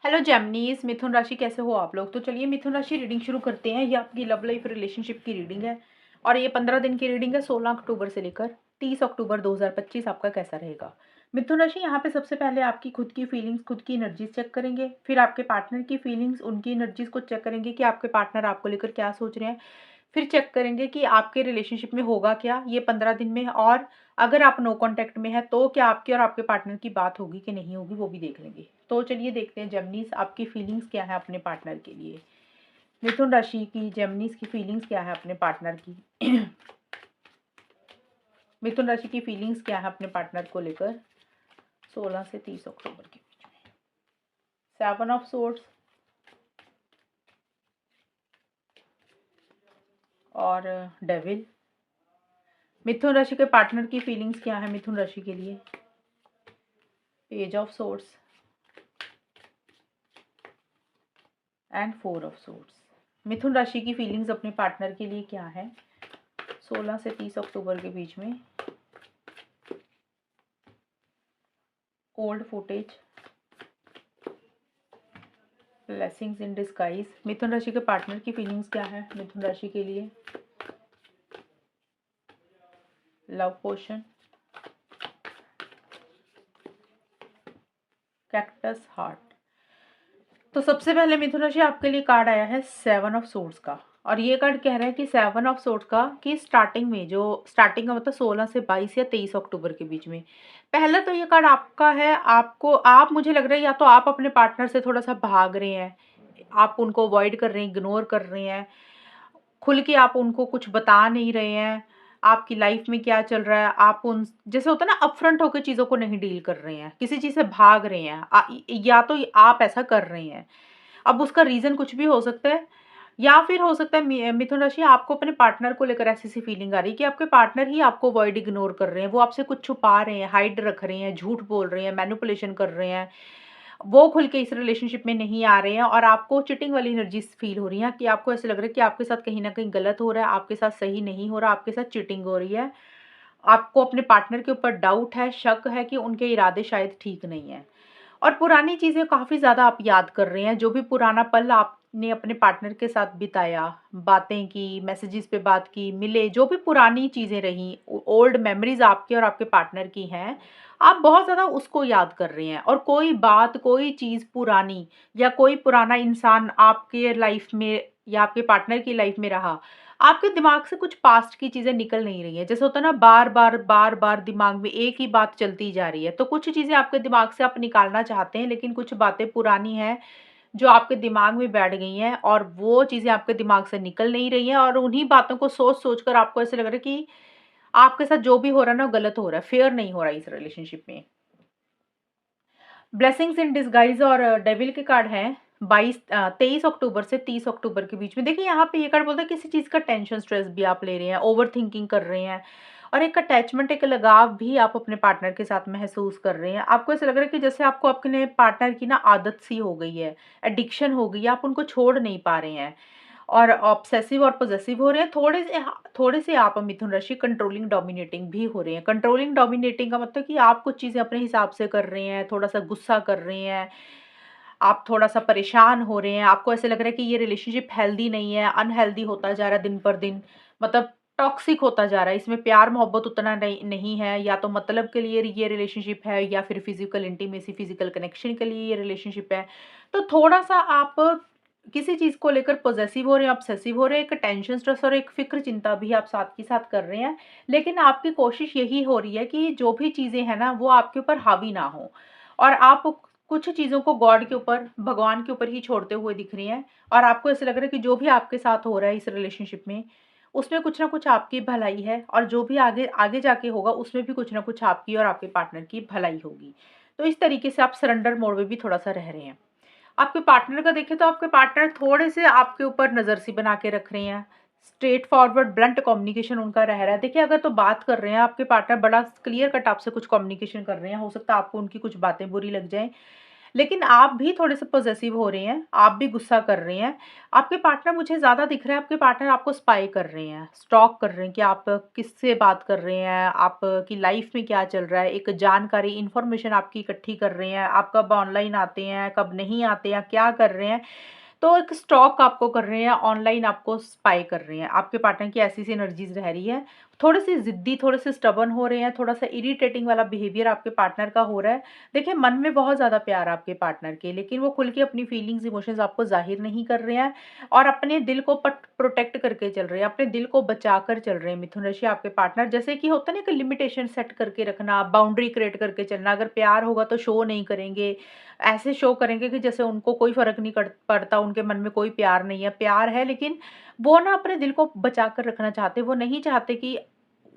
Hello जेमिनीज, मिथुन राशि कैसे हो आप लोग। तो चलिए मिथुन राशि रीडिंग शुरू करते हैं। ये आपकी लव लाइफ रिलेशनशिप की रीडिंग है और ये 15 दिन की रीडिंग है। 16 अक्टूबर से लेकर 30 अक्टूबर 2025 आपका कैसा रहेगा। मिथुन राशि, यहाँ पे सबसे पहले आपकी खुद की फीलिंग्स, खुद की एनर्जीज चेक करेंगे। फिर आपके पार्टनर की फीलिंग्स, उनकी एनर्जीज को चेक करेंगे कि आपके पार्टनर आपको लेकर क्या सोच रहे हैं। फिर चेक करेंगे कि आपके रिलेशनशिप में होगा क्या ये 15 दिन में, और अगर आप नो कांटेक्ट में है तो क्या आपकी और आपके पार्टनर की बात होगी कि नहीं होगी, वो भी देख लेंगे। तो चलिए देखते हैं जेमिनीज आपकी फीलिंग्स क्या है अपने पार्टनर के लिए। मिथुन राशि की जेमिनीज की फीलिंग्स क्या है अपने पार्टनर की। मिथुन राशि की फीलिंग्स क्या है अपने पार्टनर को लेकर 16 से 30 अक्टूबर के बीच में। 7 ऑफ सोर्ड्स और डेविल। मिथुन राशि के पार्टनर की फीलिंग्स क्या है मिथुन राशि के लिए। Page of swords and 4 of swords. मिथुन राशि की फीलिंग्स अपने पार्टनर के लिए क्या है 16 से 30 अक्टूबर के बीच में। Old footage, blessings in disguise. मिथुन राशि के पार्टनर की फीलिंग्स क्या है मिथुन राशि के लिए। Love potion, cactus heart. तो सबसे पहले मिथुन राशि आपके लिए कार्ड आया है 7 ऑफ सोर्ड्स का, और ये कार्ड कह रहा है कि 7 ऑफ सोर्ड्स का कि स्टार्टिंग में, जो स्टार्टिंग का मतलब 16 से 22 या 23 अक्टूबर के बीच में। पहला तो ये कार्ड आपका है। आप मुझे लग रहा है या तो आप अपने पार्टनर से थोड़ा सा भाग रहे हैं, आप उनको अवॉइड कर रहे हैं, इग्नोर कर रहे हैं, खुल के आप उनको कुछ बता नहीं रहे हैं आपकी लाइफ में क्या चल रहा है। आप उन जैसे होता है ना, अपफ्रंट होकर चीज़ों को नहीं डील कर रहे हैं, किसी चीज़ से भाग रहे हैं। या तो आप ऐसा कर रहे हैं। अब उसका रीज़न कुछ भी हो सकता है, या फिर हो सकता है मिथुन राशि आपको अपने पार्टनर को लेकर ऐसी सी फीलिंग आ रही है कि आपके पार्टनर ही आपको अवॉइड, इग्नोर कर रहे हैं, वो आपसे कुछ छुपा रहे हैं, हाइड रख रहे हैं, झूठ बोल रहे हैं, मैनिपुलेशन कर रहे हैं, वो खुल के इस रिलेशनशिप में नहीं आ रहे हैं, और आपको चिटिंग वाली एनर्जीज फील हो रही है कि आपको ऐसा लग रहा है कि आपके साथ कहीं ना कहीं गलत हो रहा है, आपके साथ सही नहीं हो रहा, आपके साथ चिटिंग हो रही है। आपको अपने पार्टनर के ऊपर डाउट है, शक है कि उनके इरादे शायद ठीक नहीं है, और पुरानी चीज़ें काफ़ी ज़्यादा आप याद कर रहे हैं। जो भी पुराना पल आपने अपने पार्टनर के साथ बिताया, बातें की, मैसेजेस पे बात की, मिले, जो भी पुरानी चीज़ें रहीं, ओल्ड मेमोरीज आपकी और आपके पार्टनर की हैं, आप बहुत ज़्यादा उसको याद कर रहे हैं। और कोई बात, कोई चीज़ पुरानी या कोई पुराना इंसान आपके लाइफ में या आपके पार्टनर की लाइफ में रहा, आपके दिमाग से कुछ पास्ट की चीज़ें निकल नहीं रही हैं। जैसे होता है ना, बार-बार दिमाग में एक ही बात चलती जा रही है। तो कुछ चीज़ें आपके दिमाग से आप निकालना चाहते हैं, लेकिन कुछ बातें पुरानी हैं, जो आपके दिमाग में बैठ गई हैं, और वो चीज़ें आपके दिमाग से निकल नहीं रही हैं, और उन्हीं बातों को सोच-सोच कर आपको ऐसा लग रहा है कि आपके साथ जो भी हो रहा है ना, वो गलत हो रहा है, फेयर नहीं हो रहा है इस रिलेशनशिप में। ब्लेसिंग्स इन डिसगाइज और डेविल के कार्ड हैं 23 अक्टूबर से 30 अक्टूबर के बीच में। देखिए यहाँ पे ये कार्ड बोलता है किसी चीज़ का टेंशन, स्ट्रेस भी आप ले रहे हैं, ओवर थिंकिंग कर रहे हैं, और एक अटैचमेंट, एक लगाव भी आप अपने पार्टनर के साथ महसूस कर रहे हैं। आपको ऐसा लग रहा है कि जैसे आपको अपने पार्टनर की ना आदत सी हो गई है, एडिक्शन हो गई है, आप उनको छोड़ नहीं पा रहे हैं, और ऑब्सेसिव और पॉसेसिव हो रहे हैं। थोड़े से आप मिथुन राशि कंट्रोलिंग, डोमिनेटिंग भी हो रहे हैं। कंट्रोलिंग, डोमिनेटिंग का मतलब कि आप कुछ चीज़ें अपने हिसाब से कर रहे हैं, थोड़ा-सा गुस्सा कर रहे हैं, आप थोड़ा-सा परेशान हो रहे हैं, आपको ऐसा लग रहा है कि ये रिलेशनशिप हेल्दी नहीं है, अनहेल्दी होता जा रहा है दिन पर दिन, मतलब टॉक्सिक होता जा रहा है। इसमें प्यार-मोहब्बत उतना नहीं है, या तो मतलब के लिए ये रिलेशनशिप है, या फिर फिज़िकल इंटीमेसी, फिज़िकल कनेक्शन के लिए ये रिलेशनशिप है। तो थोड़ा-सा आप किसी चीज़ को लेकर पॉसेसिव हो रहे हैं, ऑब्सेसिव हो रहे हैं, एक टेंशन, स्ट्रेस और एक फ़िक्र, चिंता भी आप साथ के साथ कर रहे हैं। लेकिन आपकी कोशिश यही हो रही है कि जो भी चीज़ें हैं ना, वो आपके ऊपर हावी ना हो, और आप कुछ चीज़ों को गॉड के ऊपर, भगवान के ऊपर ही छोड़ते हुए दिख रही हैं, और आपको ऐसा लग रहा है कि जो भी आपके साथ हो रहा है इस रिलेशनशिप में, उसमें कुछ ना कुछ आपकी भलाई है, और जो भी आगे आगे जाके होगा उसमें भी कुछ ना कुछ आपकी और आपके पार्टनर की भलाई होगी। तो इस तरीके से आप सरेंडर मोड में भी थोड़ा-सा रह रहे हैं। आपके पार्टनर का देखें तो आपके पार्टनर थोड़े से आपके ऊपर नज़र सी बना के रख रहे हैं। स्ट्रेट फॉरवर्ड ब्लंट कम्युनिकेशन उनका रह रहा है। देखिए, अगर तो बात कर रहे हैं आपके पार्टनर, बड़ा क्लियर कट आपसे कुछ कम्युनिकेशन कर रहे हैं, हो सकता है आपको उनकी कुछ बातें बुरी लग जाएँ। लेकिन आप भी थोड़े से पॉसेसिव हो रहे हैं, आप भी गुस्सा कर रहे हैं। आपके पार्टनर मुझे ज़्यादा दिख रहा है, आपके पार्टनर आपको स्पाई कर रहे हैं, स्टॉक कर रहे हैं कि आप किससे बात कर रहे हैं, आपकी लाइफ में क्या चल रहा है, एक जानकारी, इन्फॉर्मेशन आपकी इकट्ठी कर रहे हैं, आप कब ऑनलाइन आते हैं, कब नहीं आते हैं, क्या कर रहे हैं। तो एक स्टॉक आपको कर रहे हैं, ऑनलाइन आपको स्पाई कर रहे हैं। आपके पार्टनर की ऐसी सी एनर्जीज रह रही है, थोड़े से ज़िद्दी, थोड़े से स्टबर्न हो रहे हैं, थोड़ा सा इरिटेटिंग वाला बिहेवियर आपके पार्टनर का हो रहा है। देखिए, मन में बहुत ज़्यादा प्यार है आपके पार्टनर के, लेकिन वो खुल के अपनी फीलिंग्स, इमोशंस आपको ज़ाहिर नहीं कर रहे हैं और अपने दिल को प्रोटेक्ट करके चल रहे हैं, अपने दिल को बचा कर चल रहे हैं मिथुन राशि आपके पार्टनर। जैसे कि होता है ना, एक लिमिटेशन सेट करके रखना, बाउंड्री क्रिएट करके चलना। अगर प्यार होगा तो शो नहीं करेंगे, ऐसे शो करेंगे कि जैसे उनको कोई फ़र्क नहीं पड़ता, उनके मन में कोई प्यार नहीं है। प्यार है, लेकिन वो ना अपने दिल को बचा कर रखना चाहते, वो नहीं चाहते कि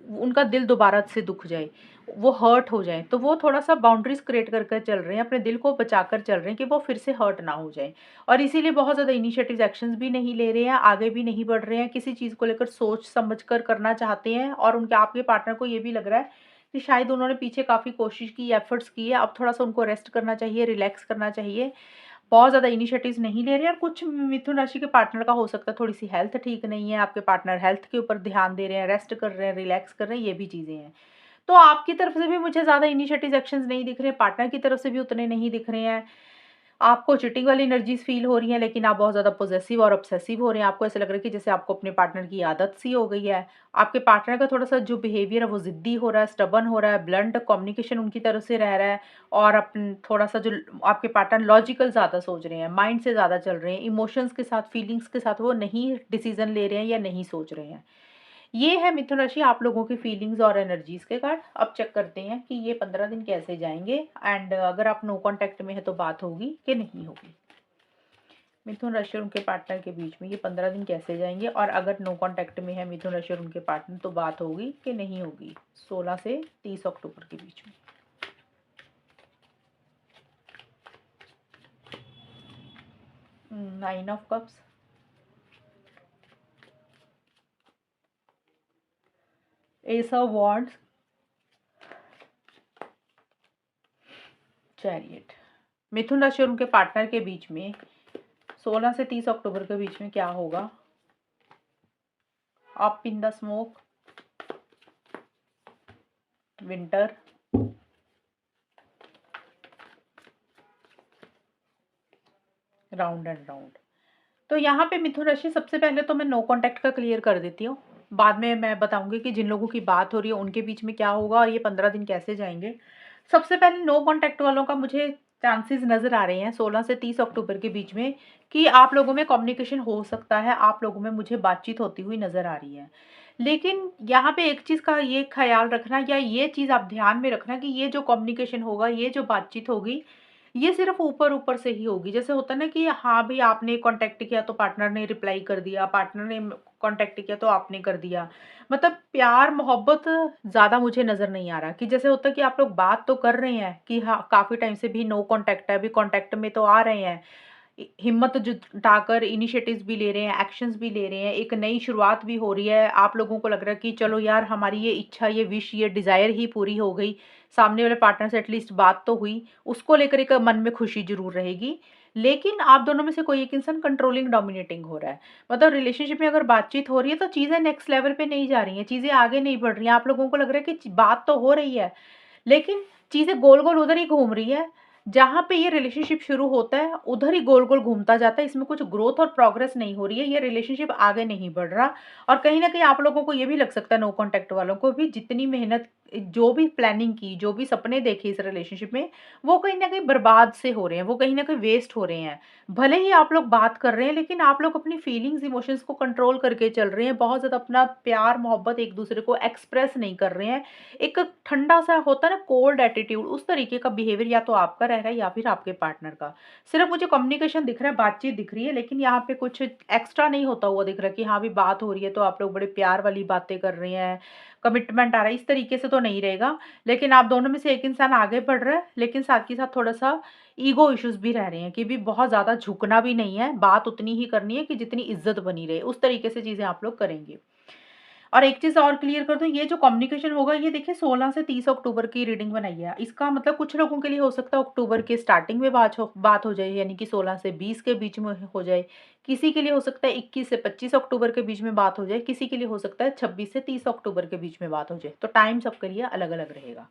उनका दिल दोबारा से दुख जाए, वो हर्ट हो जाए। तो वो थोड़ा-सा बाउंड्रीज़ क्रिएट कर कर चल रहे हैं, अपने दिल को बचा कर चल रहे हैं कि वो फिर से हर्ट ना हो जाएँ। और इसीलिए बहुत ज़्यादा इनिशिएटिव एक्शंस भी नहीं ले रहे हैं, आगे भी नहीं बढ़ रहे हैं, किसी चीज़ को लेकर सोच समझ कर करना चाहते हैं। और उनके आपके पार्टनर को ये भी लग रहा है कि शायद उन्होंने पीछे काफ़ी कोशिश की, एफर्ट्स किए, अब थोड़ा-सा उनको रेस्ट करना चाहिए, रिलैक्स करना चाहिए। बहुत ज़्यादा इनिशिएटिव्स नहीं ले रहे हैं। और कुछ मिथुन राशि के पार्टनर का हो सकता है थोड़ी-सी हेल्थ ठीक नहीं है, आपके पार्टनर हेल्थ के ऊपर ध्यान दे रहे हैं, रेस्ट कर रहे हैं, रिलैक्स कर रहे हैं, ये भी चीज़ें हैं। तो आपकी तरफ से भी मुझे ज़्यादा इनिशिएटिव एक्शंस नहीं दिख रहे, पार्टनर की तरफ से भी उतने नहीं दिख रहे हैं। आपको चीटिंग वाली एनर्जीज़ फ़ील हो रही हैं, लेकिन आप बहुत ज़्यादा पॉसेसिव और ऑब्सेसिव हो रहे हैं। आपको ऐसा लग रहा है कि जैसे आपको अपने पार्टनर की आदत सी हो गई है। आपके पार्टनर का थोड़ा-सा जो बिहेवियर है वो ज़िद्दी हो रहा है, स्टबर्न हो रहा है, ब्लंट कम्युनिकेशन उनकी तरफ से रह रहा है। और थोड़ा-सा जो आपके पार्टनर लॉजिकल ज़्यादा सोच रहे हैं, माइंड से ज़्यादा चल रहे हैं, इमोशंस के साथ, फीलिंग्स के साथ वो नहीं डिसीज़न ले रहे हैं या नहीं सोच रहे हैं। ये है मिथुन राशि आप लोगों की फीलिंग्स और एनर्जीज के कार्ड। अब चेक करते हैं कि ये 15 दिन कैसे जाएंगे एंड अगर आप नो कांटेक्ट में है तो बात होगी कि नहीं होगी। मिथुन राशि और उनके पार्टनर के बीच में ये 15 दिन कैसे जाएंगे, और अगर नो कांटेक्ट में है मिथुन राशि और उनके पार्टनर तो बात होगी कि नहीं होगी 16 से 30 अक्टूबर के बीच में। Nine of cups, ace of wands, chariot. मिथुन राशि और उनके पार्टनर के बीच में 16 से 30 अक्टूबर के बीच में क्या होगा। Up in the smoke, winter, round and round. तो यहाँ पे मिथुन राशि, सबसे पहले तो मैं नो कांटेक्ट का क्लियर कर देती हूँ, बाद में मैं बताऊंगी कि जिन लोगों की बात हो रही है उनके बीच में क्या होगा और ये 15 दिन कैसे जाएंगे। सबसे पहले नो कांटेक्ट वालों का मुझे चांसेस नज़र आ रहे हैं 16 से 30 अक्टूबर के बीच में कि आप लोगों में कम्युनिकेशन हो सकता है, आप लोगों में मुझे बातचीत होती हुई नज़र आ रही है। लेकिन यहाँ पे एक चीज़ का ये ख्याल रखना, या ये चीज़ आप ध्यान में रखना कि ये जो कम्युनिकेशन होगा, ये जो बातचीत होगी, ये सिर्फ़ ऊपर-ऊपर से ही होगी। जैसे होता है ना कि हाँ, भई आपने कॉन्टैक्ट किया तो पार्टनर ने रिप्लाई कर दिया, पार्टनर ने कॉन्टैक्ट किया तो आपने कर दिया। मतलब प्यार, मोहब्बत ज़्यादा मुझे नज़र नहीं आ रहा कि जैसे होता है कि आप लोग बात तो कर रहे हैं कि हाँ, काफ़ी टाइम से भी नो कॉन्टैक्ट है, अभी कॉन्टैक्ट में तो आ रहे हैं। हिम्मत जुटाकर इनिशिएटिव्स भी ले रहे हैं, एक्शंस भी ले रहे हैं, एक नई शुरुआत भी हो रही है। आप लोगों को लग रहा है कि चलो यार, हमारी ये इच्छा, ये विश, ये डिज़ायर ही पूरी हो गई। सामने वाले पार्टनर से एटलीस्ट बात तो हुई, उसको लेकर एक मन में खुशी ज़रूर रहेगी। लेकिन आप दोनों में से कोई एक इंसान कंट्रोलिंग, डोमिनेटिंग हो रहा है। मतलब रिलेशनशिप में अगर बातचीत हो रही है तो चीज़ें नेक्स्ट लेवल पे नहीं जा रही हैं, चीज़ें आगे नहीं बढ़ रही हैं। आप लोगों को लग रहा है कि बात तो हो रही है, लेकिन चीज़ें गोल-गोल उधर ही घूम रही है। जहाँ पे ये रिलेशनशिप शुरू होता है, उधर ही गोल-गोल घूमता जाता है। इसमें कुछ ग्रोथ और प्रोग्रेस नहीं हो रही है। ये रिलेशनशिप आगे नहीं बढ़ रहा। और कहीं न कहीं आप लोगों को ये भी लग सकता है, नो कॉन्टैक्ट वालों को भी, जितनी मेहनत, जो भी प्लानिंग की, जो भी सपने देखे इस रिलेशनशिप में, वो कहीं न कहीं बर्बाद से हो रहे हैं, वो कहीं न कहीं वेस्ट हो रहे हैं। भले ही आप लोग बात कर रहे हैं, लेकिन आप लोग अपनी फीलिंग्स, इमोशंस को कंट्रोल करके चल रहे हैं। बहुत ज़्यादा अपना प्यार, मोहब्बत एक-दूसरे को एक्सप्रेस नहीं कर रहे हैं। एक ठंडा-सा होता है ना, कोल्ड एटीट्यूड, उस तरीके का बिहेवियर या तो आपका रह रहा है या फिर आपके पार्टनर का। सिर्फ़ मुझे कम्युनिकेशन दिख रहा है, बातचीत दिख रही है, लेकिन यहाँ पे कुछ एक्स्ट्रा नहीं होता हुआ दिख रहा है कि हाँ, अभी बात हो रही है तो आप लोग बड़े प्यार वाली बातें कर रहे हैं, कमिटमेंट आ रहा है, इस तरीके से तो नहीं रहेगा। लेकिन आप दोनों में से एक इंसान आगे बढ़ रहा है, लेकिन साथ के साथ थोड़ा-सा ईगो इश्यूज़ भी रह रहे हैं कि भी बहुत ज़्यादा झुकना भी नहीं है, बात उतनी ही करनी है कि जितनी इज़्ज़त बनी रहे, उस तरीके से चीज़ें आप लोग करेंगे। और एक चीज़ और क्लियर कर दूँ, ये जो कम्युनिकेशन होगा ये देखिए 16 से 30 अक्टूबर की रीडिंग बनाई है। इसका मतलब कुछ लोगों के लिए हो सकता है अक्टूबर के स्टार्टिंग में बात हो जाए, यानी कि 16 से 20 के बीच में हो जाए। किसी के लिए हो सकता है 21 से 25 अक्टूबर के बीच में बात हो जाए, किसी के लिए हो सकता है 26 से 30 अक्टूबर के बीच में बात हो जाए। तो टाइम सबके लिए अलग-अलग रहेगा।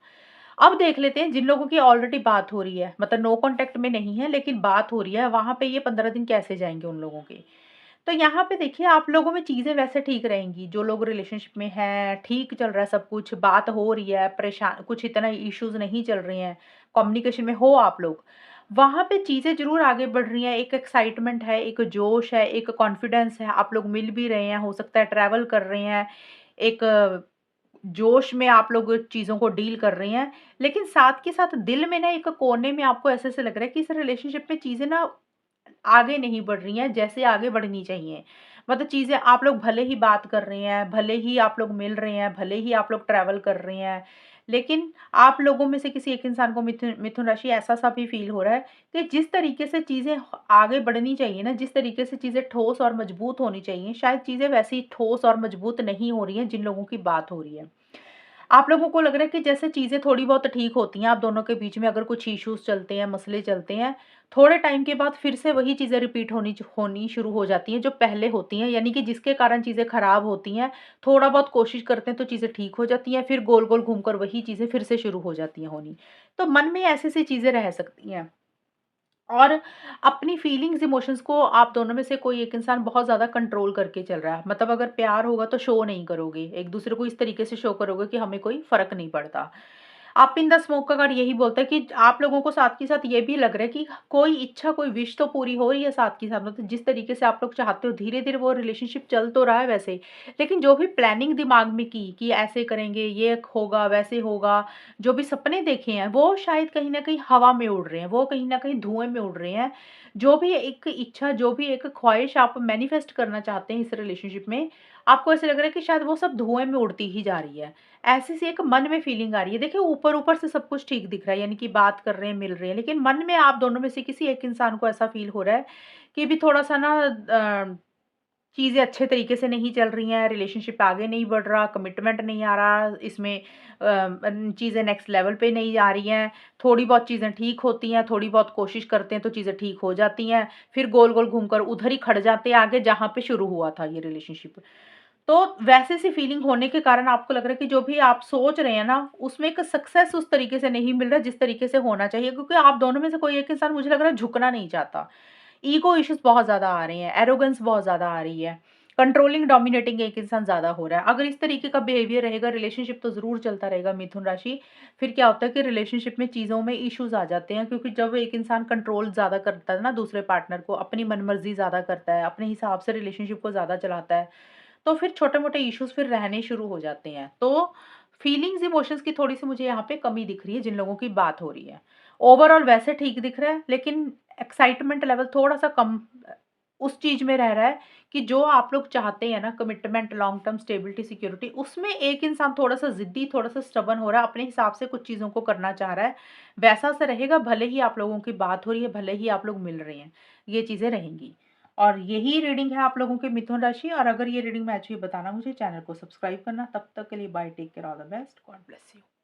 अब देख लेते हैं जिन लोगों की ऑलरेडी बात हो रही है, मतलब नो कॉन्टैक्ट में नहीं है लेकिन बात हो रही है, वहाँ पे ये 15 दिन कैसे जाएँगे उन लोगों के। तो यहाँ पे देखिए आप लोगों में चीज़ें वैसे ठीक रहेंगी, जो लोग रिलेशनशिप में हैं, ठीक चल रहा है सब कुछ, बात हो रही है, परेशान कुछ इतना इश्यूज़ नहीं चल रहे हैं, कम्युनिकेशन में हो आप लोग, वहाँ पे चीज़ें ज़रूर आगे बढ़ रही हैं, एक एक्साइटमेंट है, एक जोश है, एक कॉन्फिडेंस है, आप लोग मिल भी रहे हैं, हो सकता है ट्रैवल कर रहे हैं, एक जोश में आप लोग चीज़ों को डील कर रहे हैं, लेकिन साथ के साथ दिल में ना एक कोने में आपको ऐसे-ऐसे लग रहा है कि इस रिलेशनशिप में चीज़ें ना आगे नहीं बढ़ रही हैं, जैसे आगे बढ़नी चाहिए। मतलब चीज़ें आप लोग भले ही बात कर रहे हैं, भले ही आप लोग मिल रहे हैं, भले ही आप लोग ट्रैवल कर रहे हैं, लेकिन आप लोगों में से किसी एक इंसान को मिथुन मिथुन राशि ऐसा-सा भी फ़ील हो रहा है कि जिस तरीके से चीज़ें आगे बढ़नी चाहिए ना, जिस तरीके से चीज़ें ठोस और मजबूत होनी चाहिए, शायद चीज़ें वैसी ठोस और मजबूत नहीं हो रही हैं, जिन लोगों की बात हो रही है। आप लोगों को लग रहा है कि जैसे चीज़ें थोड़ी बहुत ठीक होती हैं, आप दोनों के बीच में अगर कुछ इश्यूज़ चलते हैं, मसले चलते हैं, थोड़े टाइम के बाद फिर से वही चीज़ें रिपीट होनी शुरू हो जाती हैं, जो पहले होती हैं, यानी कि जिसके कारण चीज़ें खराब होती हैं, थोड़ा बहुत कोशिश करते हैं तो चीज़ें ठीक हो जाती हैं, फिर गोल-गोल घूमकर वही चीज़ें फिर से शुरू हो जाती हैं होनी। तो मन में ऐसी-ऐसी चीज़ें रह सकती हैं। और अपनी फीलिंग्स, इमोशंस को आप दोनों में से कोई एक इंसान बहुत ज़्यादा कंट्रोल करके चल रहा है। मतलब अगर प्यार होगा तो शो नहीं करोगे, एक-दूसरे को इस तरीके से शो करोगे कि हमें कोई फ़र्क नहीं पड़ता। अप इन द स्मोक का कार्ड यही बोलता है कि आप लोगों को साथ के साथ ये भी लग रहा है कि कोई इच्छा, कोई विश तो पूरी हो रही है साथ के साथ। मतलब जिस तरीके से आप लोग चाहते हो, धीरे-धीरे वो रिलेशनशिप चल तो रहा है वैसे, लेकिन जो भी प्लानिंग दिमाग में की कि ऐसे करेंगे, ये होगा, वैसे होगा, जो भी सपने देखे हैं, वो शायद कहीं न कहीं हवा में उड़ रहे हैं, वो कहीं न कहीं धुएँ में उड़ रहे हैं। जो भी एक इच्छा, जो भी एक ख़्वाहिश आप मैनिफेस्ट करना चाहते हैं इस रिलेशनशिप में, आपको ऐसा लग रहा है कि शायद वो सब धुएँ में उड़ती ही जा रही है। ऐसी-सी एक मन में फीलिंग आ रही है। देखिए ऊपर-ऊपर से सब कुछ ठीक दिख रहा है, यानी कि बात कर रहे हैं, मिल रहे हैं, लेकिन मन में आप दोनों में से किसी एक इंसान को ऐसा फ़ील हो रहा है कि अभी थोड़ा-सा ना चीज़ें अच्छे तरीके से नहीं चल रही हैं, रिलेशनशिप आगे नहीं बढ़ रहा, कमिटमेंट नहीं आ रहा, इसमें चीज़ें नेक्स्ट लेवल पे नहीं आ रही हैं। थोड़ी बहुत चीज़ें ठीक होती हैं, थोड़ी बहुत कोशिश करते हैं तो चीज़ें ठीक हो जाती हैं, फिर गोल-गोल घूमकर उधर ही खड़ जाते हैं आगे जहाँ पे शुरू हुआ था ये रिलेशनशिप। तो वैसे सी फीलिंग होने के कारण आपको लग रहा है कि जो भी आप सोच रहे हैं ना, उसमें एक सक्सेस उस तरीके से नहीं मिल रहा जिस तरीके से होना चाहिए, क्योंकि आप दोनों में से कोई एक इंसान मुझे लग रहा है झुकना नहीं चाहता। ईगो इश्यूज़ बहुत ज़्यादा आ रहे हैं, एरोगेंस बहुत ज़्यादा आ रही है, कंट्रोलिंग, डोमिनेटिंग एक इंसान ज़्यादा हो रहा है। अगर इस तरीके का बिहेवियर रहेगा, रिलेशनशिप तो ज़रूर चलता रहेगा मिथुन राशि। फिर क्या होता है कि रिलेशनशिप में चीज़ों में इश्यूज़ आ जाते हैं, क्योंकि जब एक इंसान कंट्रोल ज़्यादा करता है ना दूसरे पार्टनर को, अपनी मनमर्ज़ी ज़्यादा करता है, अपने हिसाब से रिलेशनशिप को ज़्यादा चलाता है, तो फिर छोटे-मोटे इश्यूज़ फिर रहने शुरू हो जाते हैं। तो फीलिंग्स, इमोशंस की थोड़ी-सी मुझे यहाँ पे कमी दिख रही है जिन लोगों की बात हो रही है। ओवरऑल वैसे ठीक दिख रहा है, लेकिन एक्साइटमेंट लेवल थोड़ा-सा कम उस चीज़ में रह रहा है कि जो आप लोग चाहते हैं ना, commitment, long term stability, security, उसमें एक इंसान थोड़ा-सा ज़िद्दी, थोड़ा-सा स्टबर्न हो रहा है, अपने हिसाब से कुछ चीज़ों को करना चाह रहा है। वैसा सा रहेगा, भले ही आप लोगों की बात हो रही है, भले ही आप लोग मिल रहे हैं, ये चीज़ें रहेंगी। और यही रीडिंग है आप लोगों के मिथुन राशि। और अगर ये रीडिंग में अच्छी है, बताना मुझे, चैनल को सब्सक्राइब करना। तब तक के लिए bye, take care, all the best, God bless you.